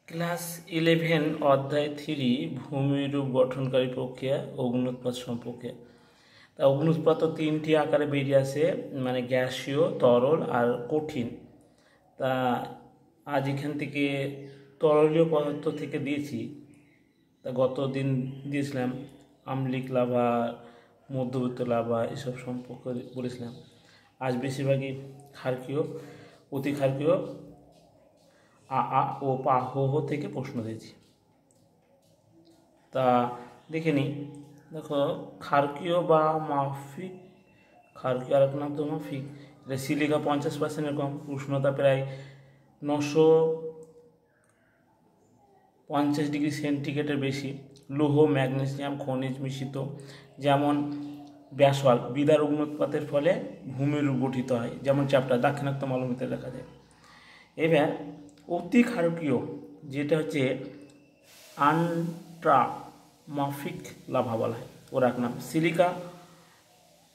Class 11 অধ্যায় 3 ভূমিরূপ গঠনকারী প্রক্রিয়া অগ্নুৎপাত সম্পর্কে। তা অগ্নুৎপাত তিনটি আকারে বেরিয়ে আসে, মানে গ্যাসীয়, তরল আর কঠিন। তা আজ এখান থেকে তরলীয় পদার্থ থেকে দিয়েছি। তা গত দিন দিয়েছিলাম আম্লিক লাভা, মধ্যবর্তী লাভা এসব সম্পর্কে বলেছিলাম। আজ বেশিরভাগই ক্ষারকীয়, অতি ক্ষারকীয় আ ও পা হো থেকে প্রশ্ন দিয়েছি। তা দেখে নিই। দেখো, ক্ষারকীয় বা মাফিক, ক্ষারকীয় আর এক নাম তো মাফিক। এটা সিলিকা 50% কম, উষ্ণতা প্রায় 950 ডিগ্রি সেন্টিগ্রেডের বেশি। লৌহ, ম্যাগনেসিয়াম, খনিজ মিশ্রিত, যেমন ব্যাসল্ট বিদার অগ্নুৎপাতের ফলে ভূমিরূপ গঠিত হয়, যেমন চ্যাপ্টার দাক্ষিণাত্য মালভূমিতে লেখা যায়। এবার অতি ক্ষারকীয়, যেটা হচ্ছে আন্ট্রামাফিক লাভা বলা হয়, ওর এক নাম। সিলিকা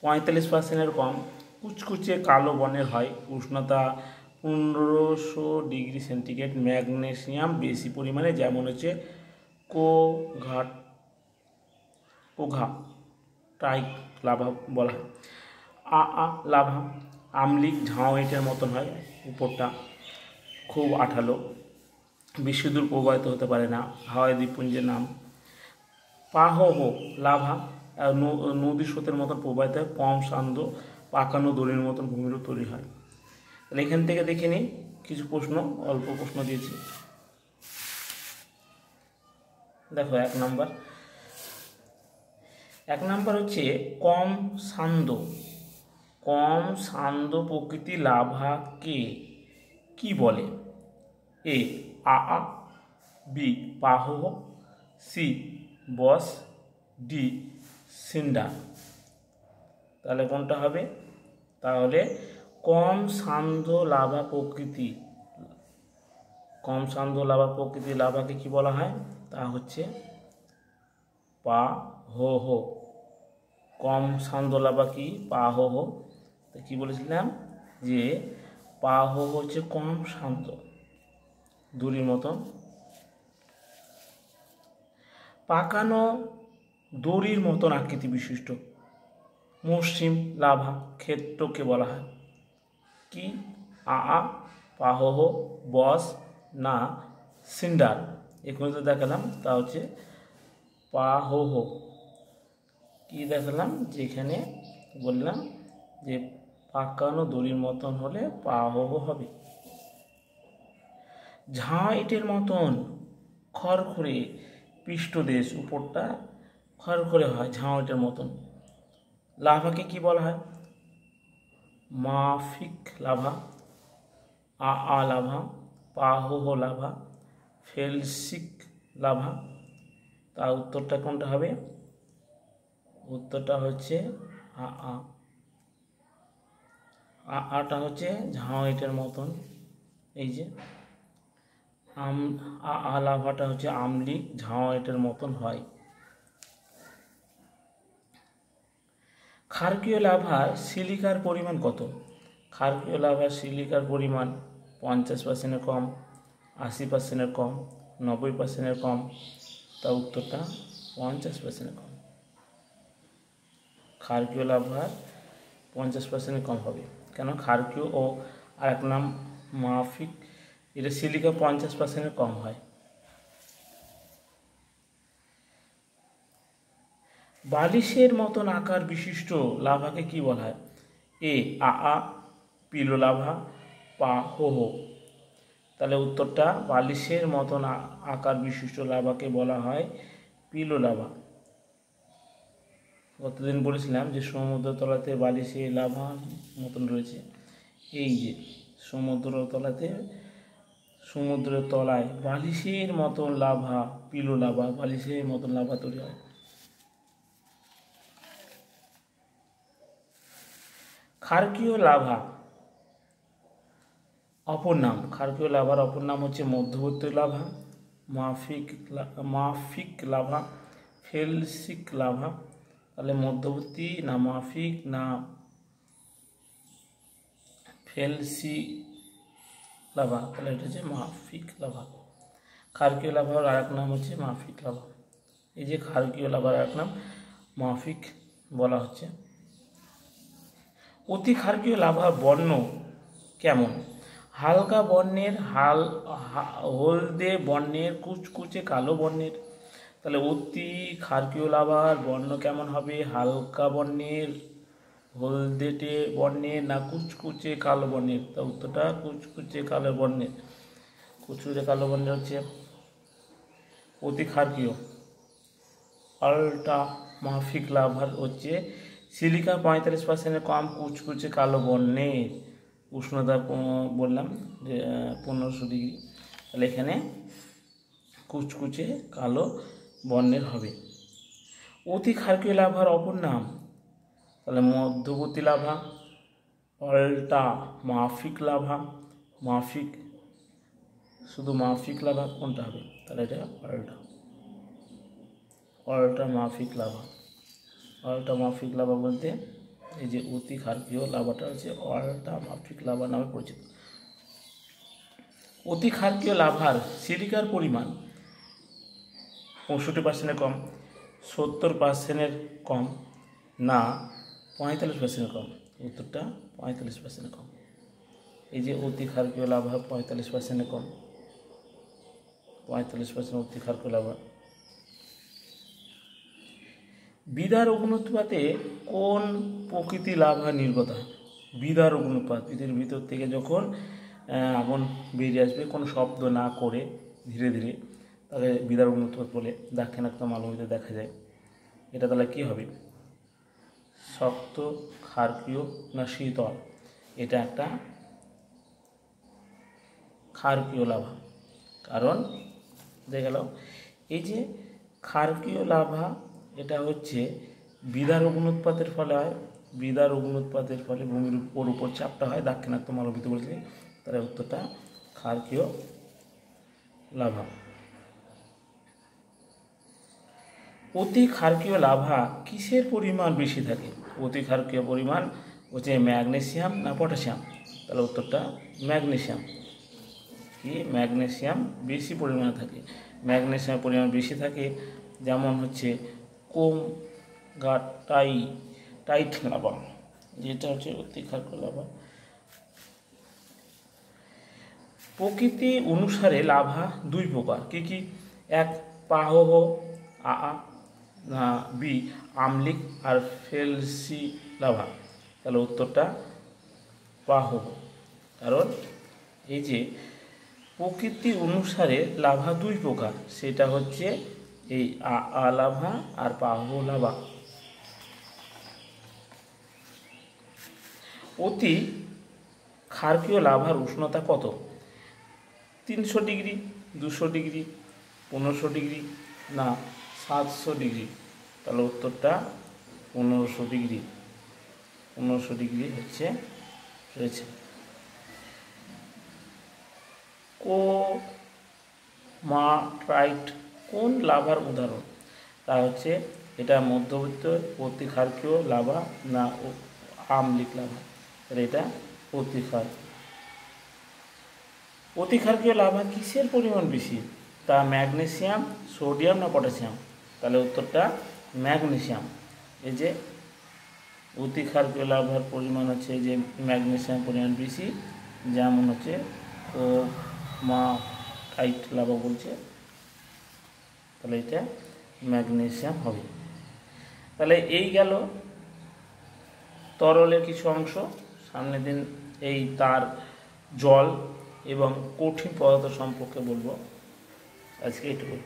45% কম, কুচকুচে কালো বর্ণের হয়, উষ্ণতা 1500 ডিগ্রি সেন্টিগ্রেড। ম্যাগনেসিয়াম বেশি পরিমাণে, যেমন হচ্ছে কোঘাটাইট লাভা বলা হয়। লাভা আম্লিক, ঝাউইটের মতন হয়, উপরটা খুব আঠালো, বেশি দূর প্রবাহিত হতে পারে না, হাওয়াই দ্বীপপুঞ্জের নাম। পাহহ লাভা নদী স্রোতের মতন প্রবাহিত হয়, কম সান্দ্র, পাকানো দড়ির মতন ভূমিরূপ তৈরি হয়। তাহলে এখান থেকে দেখে নিই কিছু প্রশ্ন, অল্প প্রশ্ন দিয়েছি। দেখো, এক নাম্বার হচ্ছে কম সান্দ্র প্রকৃতি লাভাকে কি বলে? এ আ, বি পাহহ, সি বস, ডি সিন্ডার। তাহলে কোনটা হবে? তাহলে কম সান্দ্র লাভা প্রকৃতি লাভাকে কি বলা হয়? তা হচ্ছে পাহহ। কম সান্দ্র লাভা কি? পাহহ। তো কি বলেছিলাম যে পাহহ হচ্ছে কম সান্দ্র, দড়ির মতন পাকানো দড়ির মতন আকৃতি বিশিষ্ট মসৃণ লাভা ক্ষেত্রকে বলা হয় কি? পাহহ, বস না সিন্ডার? এখানে তো দেখালাম, তা হচ্ছে পাহহ। কি দেখালাম? যেখানে বললাম যে পাকানো দড়ির মতন হলে পাহহ হবে। ঝাঁইটের মতন খড়খড়ে পৃষ্ঠদেশ, উপরটা খড়খড়ে হয়, ঝাঁইটের মতন লাভাকে কি বলা হয়? মাফিক লাভা, লাভা, পাহহ লাভা, ফেলসিক লাভা। তা উত্তরটা কোনটা হবে? উত্তরটা হচ্ছে আটা হচ্ছে ঝাঁইটের মতন। এই যে লাভাটা হচ্ছে আম্লিক, ঝাঁইটের মতন হয়। ক্ষারকীয় লাভার সিলিকার পরিমাণ কত? ক্ষারকীয় লাভার সিলিকার পরিমাণ 50% কম, 80% কম, 90% কম। তা উত্তরটা 50% কম। ক্ষারকীয় লাভার 50% কম হবে। কেন? ক্ষারকীয় ও আর এক নাম মাফিক, এটা সিলিকা 50% কম হয়। বালিশের মতন আকার বিশিষ্ট লাভাকে কি বলা হয়? এ পিলো লাভা, পাহহ। তাহলে উত্তরটা বালিশের মতন আকার বিশিষ্ট লাভাকে বলা হয় পিলো লাভা। গতদিন বলেছিলাম যে সমুদ্র তলাতে বালিশে লাভা মতন রয়েছে। এই যে সমুদ্রের তলায় বালিশের মতন লাভা, পিলো লাভা, বালিশের মতন লাভা তৈরি হয়। ক্ষারকীয় লাভা অপর নাম। ক্ষারকীয় লাভার অপর নাম হচ্ছে মধ্যবর্তী লাভা, মাফিক লাভা, ফেলসিক লাভা। তাহলে মধ্যবর্তী না মাফিক না ফেলসি লাভা? তাহলে এটা হচ্ছে মাফিক লাভা। ক্ষারকীয় লাভার আর এক নাম হচ্ছে মাফিক লাভা। এই যে ক্ষারকীয় লাভার আর এক নাম মাফিক বলা হচ্ছে। অতি ক্ষারকীয় লাভার বর্ণ কেমন? হালকা বর্ণের, হলদে বর্ণের, কুচকুচে কালো বর্ণের। তাহলে অতি ক্ষারকীয় লাভার বর্ণ কেমন হবে? হালকা বর্ণের, হলদেটে বর্ণের, না কুচকুচে কালো বর্ণের? তা উত্তরটা কুচকুচে কালো বর্ণের। কুচকুচে কালো বর্ণের হচ্ছে অতি ক্ষারকীয়। আলট্রা মাফিক লাভার হচ্ছে সিলিকা 45% কম, কুচকুচে কালো বর্ণের। উষ্ণতা বললাম যে 1500 ডিগ্রি। তাহলে এখানে কুচকুচে কালো বর্ণের হবে। অতি ক্ষারকীয় লাভার অপর নাম, তাহলে মধ্যবর্তী লাভা, আলট্রা মাফিক লাভা, মাফিক, শুধু মাফিক লাভা কোনটা হবে? তাহলে এটা আলট্রা মাফিক লাভা। আলট্রা মাফিক লাভা বলতে এই যে অতি ক্ষারকীয় লাভাটা হচ্ছে আলট্রা মাফিক লাভা নামে পরিচিত। অতি ক্ষারকীয় লাভার সিলিকার পরিমাণ 65% কম, 70% কম, না 45% কম? উত্তরটা 45% কম। এই যে অতি ক্ষারকীয় লাভা 45% কম, 45% অতি ক্ষারকীয় লাভা। বিদার অগ্নুৎপাতে কোন প্রকৃতি লাভা নির্গত হয়? বিদার অগ্নুৎপাত, পৃথিবীর ভিতর থেকে যখন আগুন বেরিয়ে আসবে কোনো শব্দ না করে ধীরে ধীরে, তাহলে বিদার অগ্নুৎপাত বলে। দাক্ষিণাত্য মালভূমিতে দেখা যায়। এটা তাহলে কী হবে? শক্ত, ক্ষারকীয়, না শীতল? এটা একটা ক্ষারকীয় লাভা। কারণ দেখা গেল এই যে ক্ষারকীয় লাভা, এটা হচ্ছে বিদার অগ্নুৎপাতের ফলে হয়। বিদার অগ্নুৎপাতের ফলে ভূমির উপর চাপটা হয় দাক্ষিণাত্য মালভূমিতে বলছে। তাহলে উত্তরটা ক্ষারকীয় লাভা। অতি ক্ষারকীয় লাভা কিসের পরিমাণ বেশি থাকে? অতি ক্ষারকীয় পরিমাণ হচ্ছে ম্যাগনেসিয়াম না পটাশিয়াম? তাহলে উত্তরটা ম্যাগনেসিয়াম। কি ম্যাগনেসিয়াম বেশি পরিমাণে থাকে। ম্যাগনেসিয়াম পরিমাণ বেশি থাকে, যেমন হচ্ছে টাইট লাভা, যেটা হচ্ছে অতি ক্ষারকীয় লাভা। প্রকৃতি অনুসারে লাভা দুই প্রকার, কি কি? এক পাহহ বি আম্লিক আর ফেলসি লাভা। তাহলে উত্তরটা পাহহ। কারণ এই যে প্রকৃতি অনুসারে লাভা দুই প্রকার, সেটা হচ্ছে এই লাভা আর পাহহ লাভা। অতি ক্ষারকীয় লাভার উষ্ণতা কত? 300 ডিগ্রি, 200 ডিগ্রি, 1500 ডিগ্রি, না 700 ডিগ্রি? তাহলে উত্তরটা 1500 ডিগ্রি। 1500 ডিগ্রি হচ্ছে রয়েছে। কোমাটাইট কোন লাভার উদাহরণ? তা হচ্ছে এটা মধ্যবর্তী অতি ক্ষারকীয় লাভা না আম্লিক লাভা? তাহলে এটা অতি ক্ষারকীয়। অতি ক্ষারকীয় লাভা কিসের পরিমাণ বেশি? তা ম্যাগনেসিয়াম, সোডিয়াম, না পটাশিয়াম? তাহলে উত্তরটা ম্যাগনেসিয়াম। এই যে অতি ক্ষারকীয় লাভার পরিমাণ হচ্ছে এই যে ম্যাগনেসিয়াম পরিমাণ বেশি, যেমন হচ্ছে কোমাটাইট লাভা বলছে। তাহলে এটা ম্যাগনেসিয়াম হবে। তাহলে এই গেল তরলের কিছু অংশ। সামনের দিন এই তার জল এবং কঠিন পদার্থ সম্পর্কে বলবো। আজকে এটুকু।